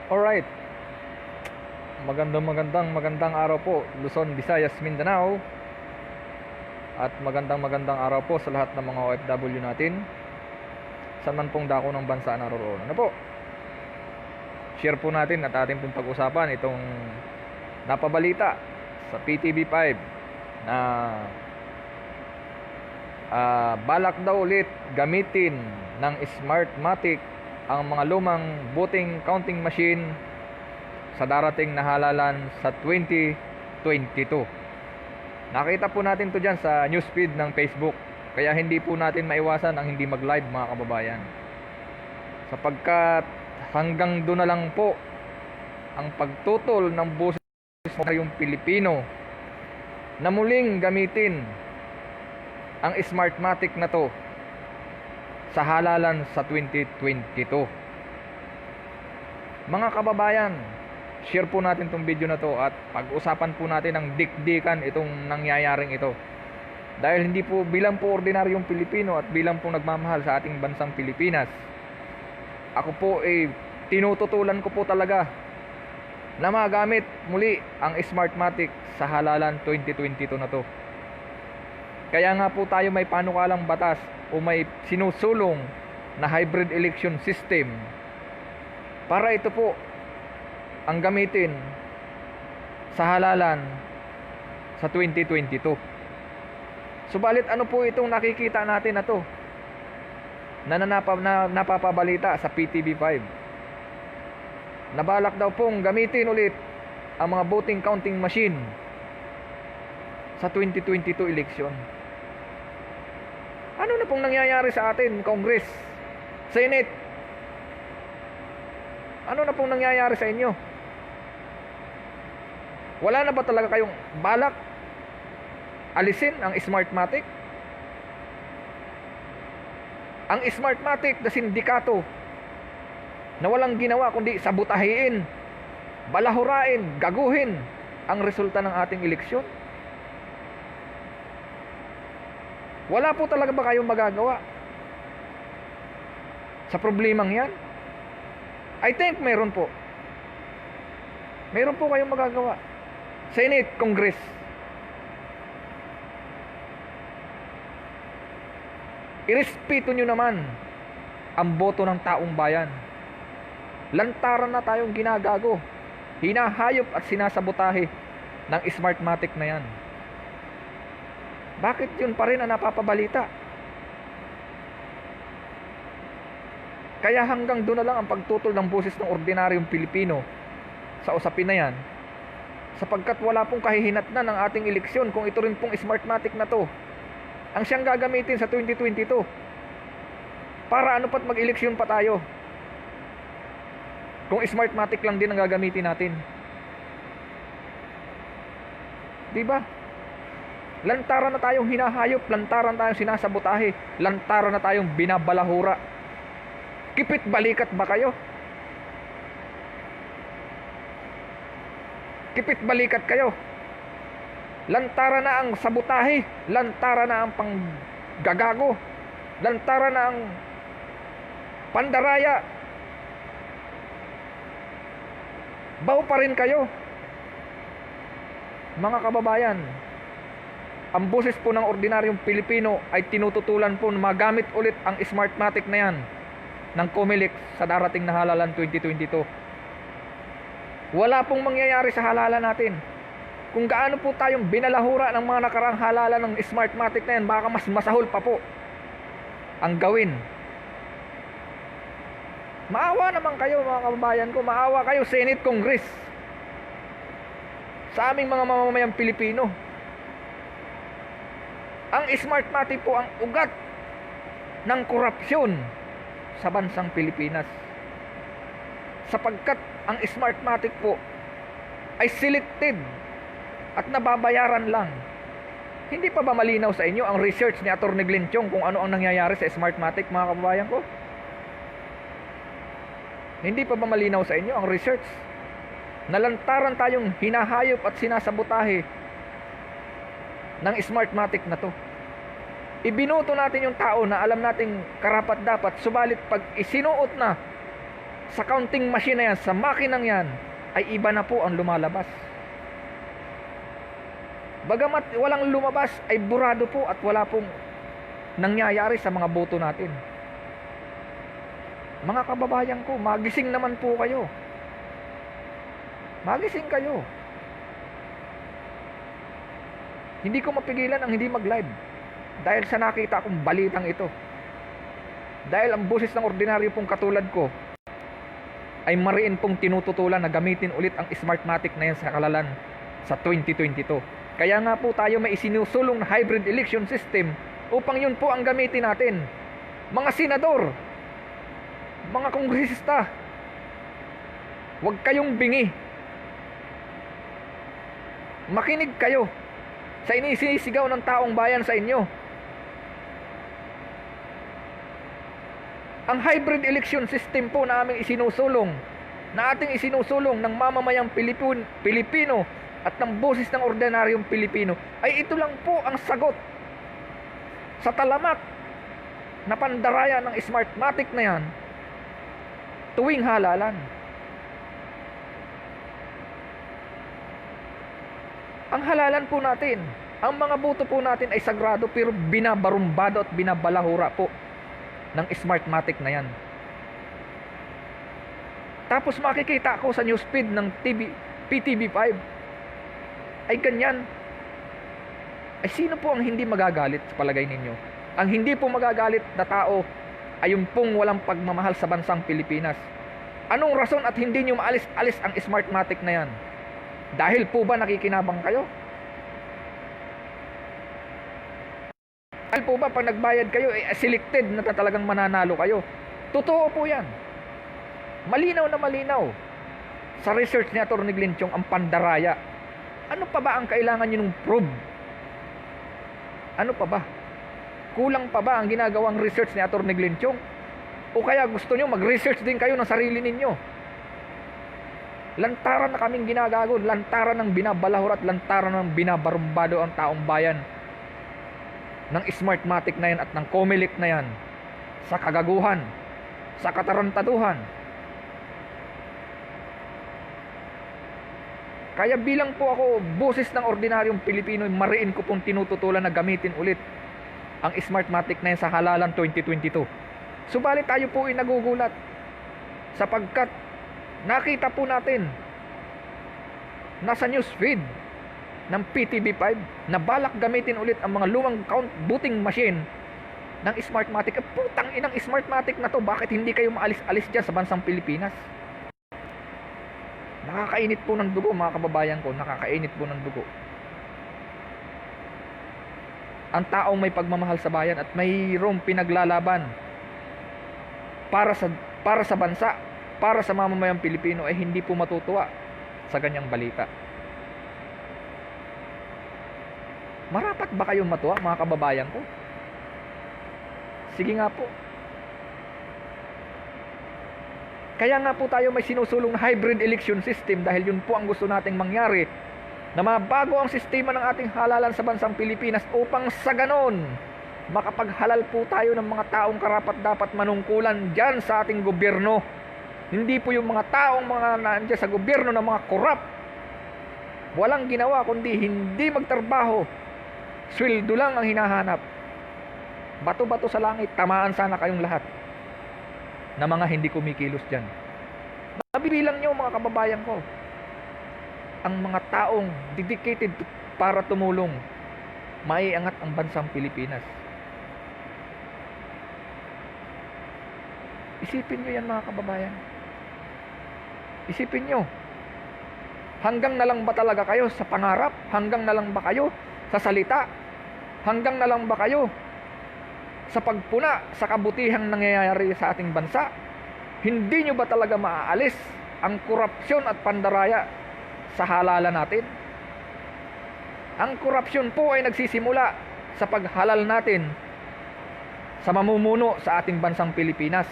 Alright, magandang araw po Luzon, Visayas, Mindanao. At magandang araw po sa lahat ng mga OFW natin, saan man pong dako ng bansa naroroon. Ano po, share po natin at ating pong pag-usapan itong napabalita sa PTV5 na balak daw ulit gamitin ng Smartmatic ang mga lumang voting counting machine sa darating na halalan sa 2022. Nakita po natin to dyan sa newsfeed ng Facebook, kaya hindi po natin maiwasan ang hindi mag-live, mga kababayan, sapagkat hanggang doon na lang po ang pagtutol ng boses ng Pilipino na muling gamitin ang Smartmatic na to sa halalan sa 2022. Mga kababayan, share po natin tong video na to at pag-usapan po natin ang dikdikan itong nangyayaring ito. Dahil hindi po, bilang po ordinaryong Pilipino at bilang po nagmamahal sa ating bansang Pilipinas, ako po tinututulan ko po talaga na magamit muli ang Smartmatic sa halalan 2022 na to. Kaya nga po tayo may panukalang batas o may sinusulong na hybrid election system para ito po ang gamitin sa halalan sa 2022. Subalit ano po itong nakikita natin na to na napapabalita sa PTV5? Nabalak daw pong gamitin ulit ang mga voting counting machine sa 2022 election. Ano na pong nangyayari sa atin, Congress, Senate? Ano na pong nangyayari sa inyo? Wala na ba talaga kayong balak alisin ang Smartmatic? Ang Smartmatic na sindikato na walang ginawa kundi sabutahiin, balahurain, gaguhin ang resulta ng ating eleksyon. Wala po talaga ba kayong magagawa sa problemang yan? I think meron po. Meron po kayong magagawa. Senate, Congress. Irespeto nyo naman ang boto ng taong bayan. Lantaran na tayong ginagago, hinahayop at sinasabotahe ng Smartmatic na yan. Bakit yun pa rin ang napapabalita? Kaya hanggang doon na lang ang pagtutol ng boses ng ordinaryong Pilipino sa usapin na yan, sapagkat wala pong kahihinatnan ng ating eleksyon kung ito rin pong Smartmatic na to ang siyang gagamitin sa 2022. Para ano pat mag-eleksyon pa tayo kung Smartmatic lang din ang gagamitin natin? Diba? Lantaran na tayong hinahayop, lantaran tayong sinasabotahe, lantaran na tayong binabalahura. Kipit balikat ba kayo? Kipit balikat kayo. Lantaran na ang sabotahe, lantaran na ang panggagago, lantaran na ang pandaraya. Baw pa rin kayo. Mga kababayan, ang boses po ng ordinaryong Pilipino ay tinututulan po na magamit ulit ang Smartmatic na yan ng COMELEC sa darating na halalan 2022. Wala pong mangyayari sa halalan natin. Kung gaano po tayong binalahura ng mga nakarang halalan ng Smartmatic na yan, baka mas masahol pa po ang gawin. Maawa naman kayo, mga kababayan ko. Maawa kayo, Senate, Congress, sa aming mga mamamayang Pilipino. Ang Smartmatic po ang ugat ng korupsyon sa bansang Pilipinas, sapagkat ang Smartmatic po ay selected at nababayaran lang. Hindi pa ba malinaw sa inyo ang research ni Atty. Glenn Chong kung ano ang nangyayari sa Smartmatic, mga kababayan ko? Hindi pa ba malinaw sa inyo ang research? Nalantaran tayong hinahayop at sinasabotahe ng Smartmatic na to. Ibinuto natin yung tao na alam nating karapat dapat, subalit pag isinuot na sa counting machine na yan, sa makinang yan, ay iba na po ang lumalabas. Bagamat walang lumabas, ay burado po at wala pong nangyayari sa mga boto natin. Mga kababayan ko, magising naman po kayo. Magising kayo. Hindi ko mapigilan ang hindi mag-live dahil sa nakita kong balitang ito. Dahil ang boses ng ordinaryo pong katulad ko ay mariin pong tinututulan na gamitin ulit ang Smartmatic na yan sa halalan sa 2022. Kaya nga po tayo may isinusulong na hybrid election system upang yun po ang gamitin natin. Mga senador, mga kongresista, huwag kayong bingi. Makinig kayo sa inisisigaw ng taong bayan sa inyo. Ang hybrid election system po na aming isinusulong, na ating isinusulong ng mamamayang Pilipino at ng boses ng ordinaryong Pilipino, ay ito lang po ang sagot sa talamak na pandaraya ng Smartmatic na yan tuwing halalan. Ang halalan po natin, ang mga boto po natin ay sagrado pero binabarumbado at binabalahura po ng Smartmatic na yan. Tapos makikita ko sa newsfeed ng PTV5 ay ganyan. Ay sino po ang hindi magagalit sa palagay ninyo? Ang hindi po magagalit na tao ay yung pong walang pagmamahal sa bansang Pilipinas. Anong rason at hindi nyo maalis-alis ang Smartmatic na yan? Dahil po ba nakikinabang kayo? Dahil po ba pag nagbayad kayo, selected na talagang mananalo kayo? Totoo po yan. Malinaw na malinaw. Sa research ni Atty. Glenn Chong ang pandaraya. Ano pa ba ang kailangan nyo nung prove? Ano pa ba? Kulang pa ba ang ginagawang research ni Atty. Glenn Chong? O kaya gusto nyo mag-research din kayo ng sarili ninyo? Lantaran na kaming ginagago, lantaran ng binabalahur at lantaran ng binabarumbado ang taong bayan ng Smartmatic na yan at ng Comelec na yan sa kagaguhan, sa katarantaduhan. Kaya bilang po ako boses ng ordinaryong Pilipino, mariin ko pong tinututulan na gamitin ulit ang Smartmatic na yan sa halalan 2022. Subalit tayo po ay nagugulat sapagkat nakita po natin nasa newsfeed ng PTV5 na balak gamitin ulit ang mga lumang count voting machine ng Smartmatic. Putang inang Smartmatic na to, bakit hindi kayo maalis-alis dyan sa bansang Pilipinas? Nakakainit po ng dugo mga kababayan ko, nakakainit po ng dugo. Ang taong may pagmamahal sa bayan at mayroong pinaglalaban para sa bansa, para sa mamamayang Pilipino ay hindi po matutuwa sa ganyang balita. Marapat ba kayong matuwa mga kababayan ko? Sige nga po. Kaya nga po tayo may sinusulong na hybrid election system dahil yun po ang gusto nating mangyari, na mabago ang sistema ng ating halalan sa bansang Pilipinas upang sa ganon makapaghalal po tayo ng mga taong karapat dapat manungkulan dyan sa ating gobyerno. Hindi po yung mga taong mga nandiyan sa gobyerno na mga korap, walang ginawa kundi hindi magtrabaho, sweldo lang ang hinahanap. Bato-bato sa langit, tamaan sana kayong lahat na mga hindi kumikilos dyan. Nabibilang nyo mga kababayan ko ang mga taong dedicated para tumulong maiangat ang bansang Pilipinas. Isipin nyo yan mga kababayan. Isipin nyo, hanggang na lang ba talaga kayo sa pangarap? Hanggang na lang ba kayo sa salita? Hanggang na lang ba kayo sa pagpuna sa kabutihang nangyayari sa ating bansa? Hindi nyo ba talaga maaalis ang korupsyon at pandaraya sa halalan natin? Ang korupsyon po ay nagsisimula sa paghalal natin sa mamumuno sa ating bansang Pilipinas.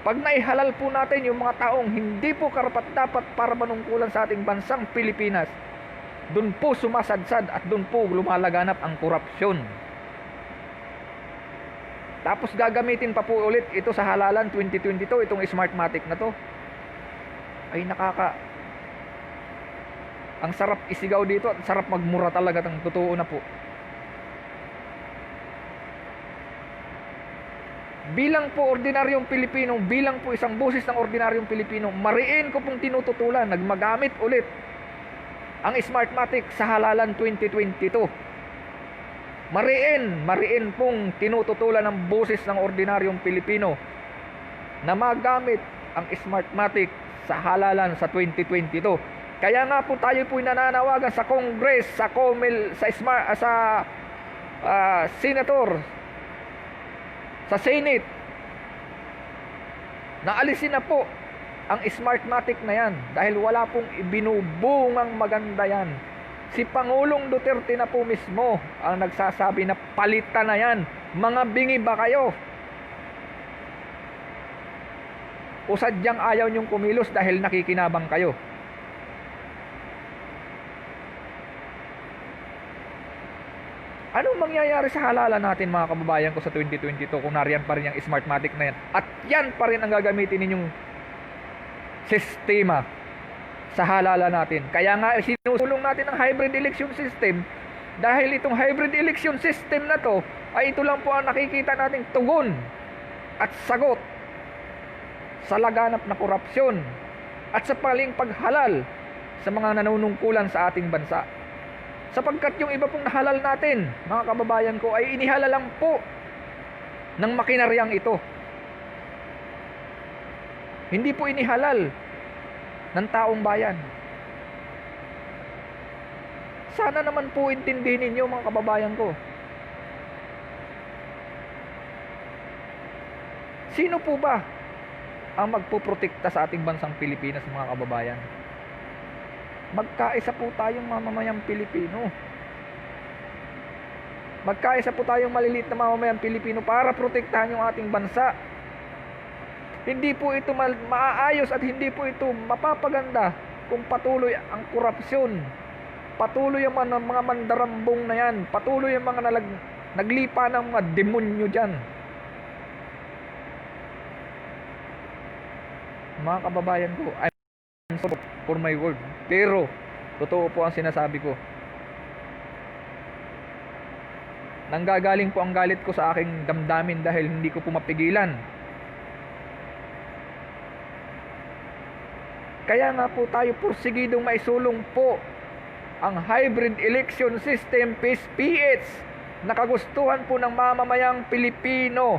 Pag naihalal po natin yung mga taong hindi po karapat-dapat para manungkulan sa ating bansang Pilipinas, doon po sumasadsad at doon po lumalaganap ang korupsyon. Tapos gagamitin pa po ulit ito sa halalan 2022, itong Smartmatic na to. Ay ang sarap isigaw dito at sarap magmura talaga, ng totoo na po. Bilang po ordinaryong Pilipino, bilang po isang boses ng ordinaryong Pilipino, mariin ko pong tinututulan, nagmagamit ulit ang Smartmatic sa halalan 2022. Mariin pong tinututulan ng boses ng ordinaryong Pilipino na magamit ang Smartmatic sa halalan sa 2022. Kaya nga po tayo po nananawagan sa Congress, sa COMEL, sa Senator, sa Senate, na alisin na po ang Smartmatic na yan dahil wala pong ibinubungang maganda yan. Si Pangulong Duterte na po mismo ang nagsasabi na palitan na yan. Mga bingi ba kayo? O sadyang ayaw nyong kumilos dahil nakikinabang kayo? Anong mangyayari sa halalan natin, mga kababayan ko, sa 2022 kung nariyan pa rin yung Smartmatic na yan? At yan pa rin ang gagamitin ninyong sistema sa halalan natin. Kaya nga sinusulong natin ang hybrid election system dahil itong hybrid election system na to ay ito lang po ang nakikita nating tugon at sagot sa laganap na korupsyon at sa paling paghalal sa mga nanunungkulan sa ating bansa. Sapagkat yung iba pong nahalal natin, mga kababayan ko, ay inihalal lang po ng makinaryang ito. Hindi po inihalal ng taong bayan. Sana naman po intindihin ninyo, mga kababayan ko. Sino po ba ang magpuprotekta sa ating bansang Pilipinas, mga kababayan? Magkaisa po tayong mamamayang Pilipino. Magkaisa po tayong maliliit na mamamayang Pilipino para protektahan yung ating bansa. Hindi po ito maaayos at hindi po ito mapapaganda kung patuloy ang korupsyon. Patuloy ang mga mandarambong na yan. Patuloy ang mga naglipa ng mga demonyo dyan. Mga kababayan ko, I'm sorry for my word. Pero, totoo po ang sinasabi ko. Nanggagaling po ang galit ko sa aking damdamin dahil hindi ko po mapigilan. Kaya nga po tayo porsigidong maisulong po ang hybrid election system PH na kagustuhan po ng mamamayang Pilipino.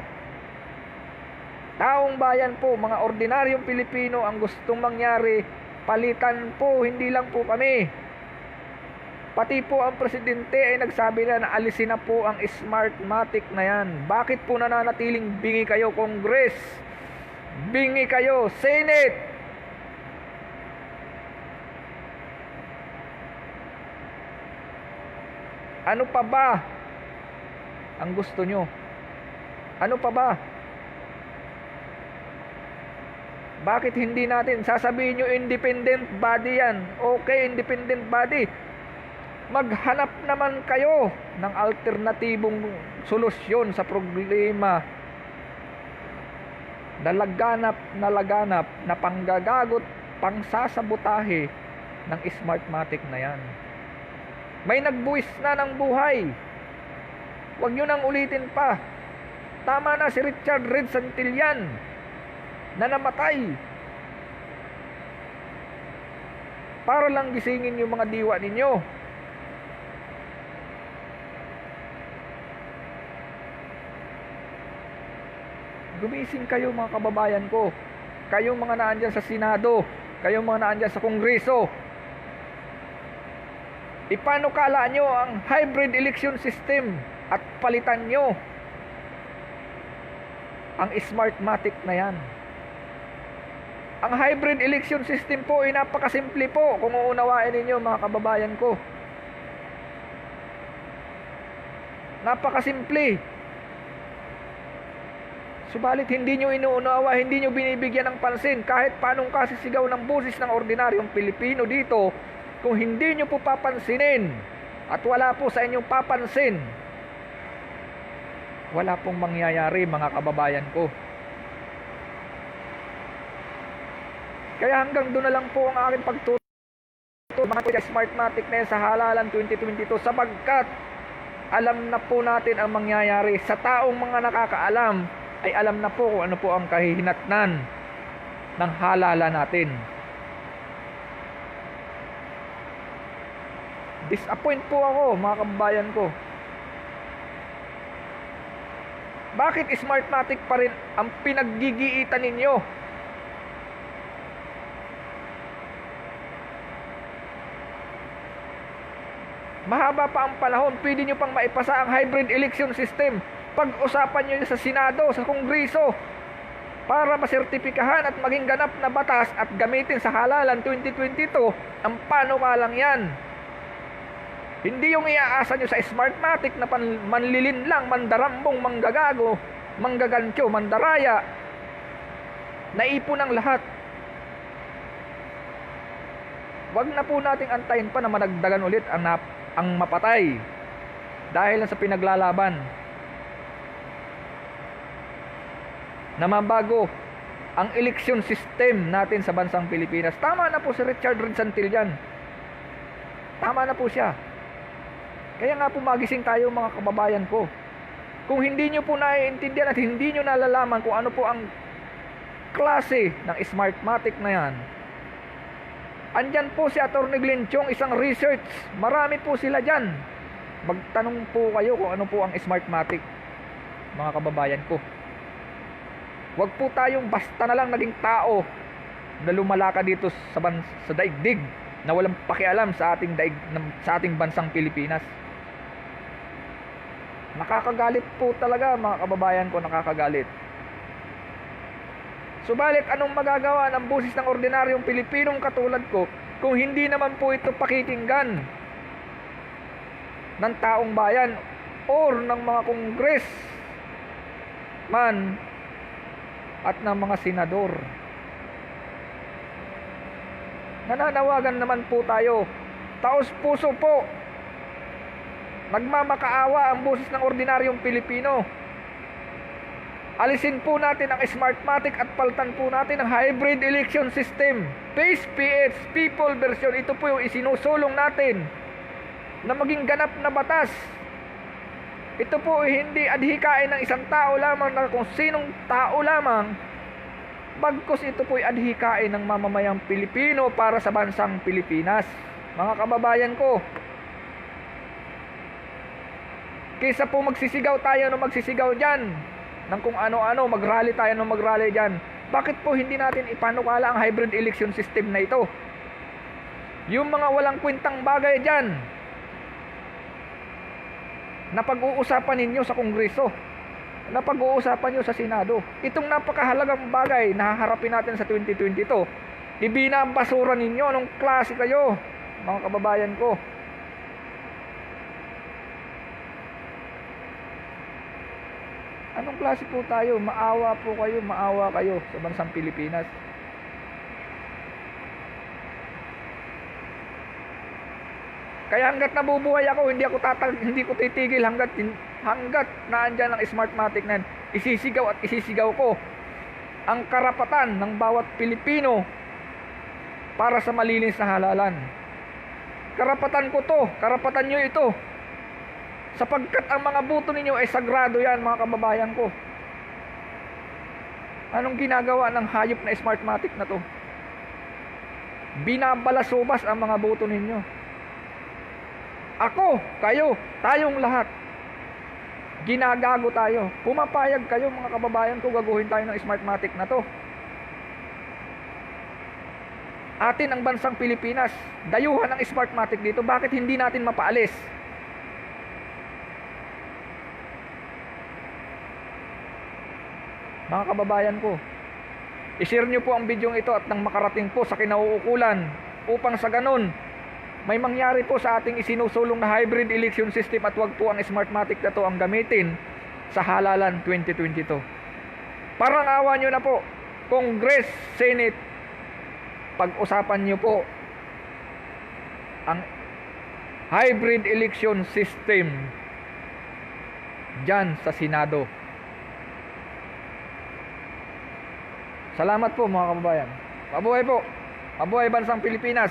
Taong bayan po, mga ordinaryong Pilipino ang gustong mangyari. Palitan po, hindi lang po kami. Pati po ang presidente ay nagsabi na alisin na po ang Smartmatic na yan. Bakit po nananatiling bingi kayo, Congress? Bingi kayo, Senate? Ano pa ba ang gusto nyo? Ano pa ba? Bakit hindi natin sasabihin nyo independent body yan? Okay, independent body. Maghanap naman kayo ng alternatibong solusyon sa problema na laganap na panggagagot, pangsasabotahe ng Smartmatic na yan. May nagbuwis na ng buhay. Huwag nyo nang ulitin pa. Tama na si Richard Red Santillan na namatay para lang gisingin yung mga diwa ninyo. Gumising kayo, mga kababayan ko. Kayong mga naandyan sa Senado, kayong mga naandyan sa Kongreso. Ipanukala nyo ang hybrid election system at palitan nyo ang Smartmatic na yan. Ang hybrid election system po ay napakasimple po kung uunawain ninyo, mga kababayan ko. Napakasimple. Subalit hindi nyo inuunawa, hindi nyo binibigyan ng pansin kahit paanong kasisigaw ng boses ng ordinaryong Pilipino dito. Kung hindi nyo po papansinin at wala po sa inyong papansin Wala pong mangyayari, mga kababayan ko. Kaya hanggang doon na lang po ang aking pagtuturo mga Smartmatic na yan sa halalan 2022, sapagkat alam na po natin ang mangyayari. Sa taong mga nakakaalam ay alam na po kung ano po ang kahihinatnan ng halalan natin. Disappoint po ako, mga kababayan ko. Bakit Smartmatic pa rin ang pinaggigiitan ninyo? Mahaba pa ang panahon, pwede nyo pang maipasa ang hybrid election system. Pag-usapan nyo sa Senado, sa Kongreso, para masertipikahan at maging ganap na batas at gamitin sa halalan 2022, ang panukalang yan. Hindi yung iaasa nyo sa Smartmatic na manlilin lang, mandarambong, manggagago, manggagantyo, mandaraya. Naipon ang lahat. Wag na po nating antayin pa na managdagan ulit ang mapatay dahil sa pinaglalaban na mabago ang election system natin sa bansang Pilipinas. Tama na po si Richard Rinsantil yan. Tama na po siya. Kaya nga po magising tayo, mga kababayan ko. Kung hindi nyo po naiintindihan at hindi nyo nalalaman kung ano po ang klase ng Smartmatic na yan, andyan po si Atty. Glenn Chong, isang research. Marami po sila dyan. Magtanong po kayo kung ano po ang Smartmatic, mga kababayan ko. Huwag po tayong basta na lang naging tao na lumalaka dito sa daigdig na walang pakialam sa ating bansang Pilipinas. Nakakagalit po talaga, mga kababayan ko, nakakagalit. Subalit anong magagawa ng busis ng ordinaryong Pilipinong katulad ko kung hindi naman po ito pakikinggan ng taong bayan or ng mga congressman at ng mga senador? Nananawagan naman po tayo, taos puso po, nagmamakaawa ang busis ng ordinaryong Pilipino. Alisin po natin ang Smartmatic at palitan po natin ang hybrid election system. PACE-PH, people version. Ito po yung isinusulong natin na maging ganap na batas. Ito po hindi adhikain ng isang tao lamang na kung sinong tao lamang. Bagkus ito po adhikain ng mamamayang Pilipino para sa bansang Pilipinas. Mga kababayan ko, kaysa po magsisigaw tayo ng magsisigaw dyan ng kung ano-ano, mag-rally tayo ng mag-rally dyan, bakit po hindi natin ipanukala ang hybrid election system na ito? Yung mga walang kwentang bagay dyan na pag-uusapan ninyo sa Kongreso, na pag-uusapan nyo sa Senado, itong napakahalagang bagay na haharapin natin sa 2022, ibinabasura ninyo. Anong klase kayo, mga kababayan ko? Anong klase po tayo? Maawa po kayo, maawa kayo sa bansang Pilipinas. Kaya hanggat nabubuhay ako, hindi ko titigil hanggat naandyan ang Smartmatic na yan. Isisigaw at isisigaw ko ang karapatan ng bawat Pilipino para sa malinis na halalan. Karapatan ko to, karapatan nyo ito. Sapagkat ang mga boto ninyo ay sagrado yan, mga kababayan ko. Anong ginagawa ng hayop na Smartmatic na to? Binabalasubas ang mga boto ninyo. Ako, kayo, tayong lahat, ginagago tayo. Pumapayag kayo, mga kababayan ko, gaguhin tayo ng Smartmatic na to. Atin ang bansang Pilipinas, dayuhan ng Smartmatic dito. Bakit hindi natin mapaalis? Mga kababayan ko, i-share nyo po ang video ito at nang makarating po sa kinauukulan upang sa ganun may mangyari po sa ating isinusulong na hybrid election system at wag po ang Smartmatic na to ang gamitin sa halalan 2022. Parang awa nyo na po, Congress, Senate, pag-usapan nyo po ang hybrid election system dyan sa Senado. Salamat po mga kababayan. Mabuhay po. Mabuhay bansang Pilipinas.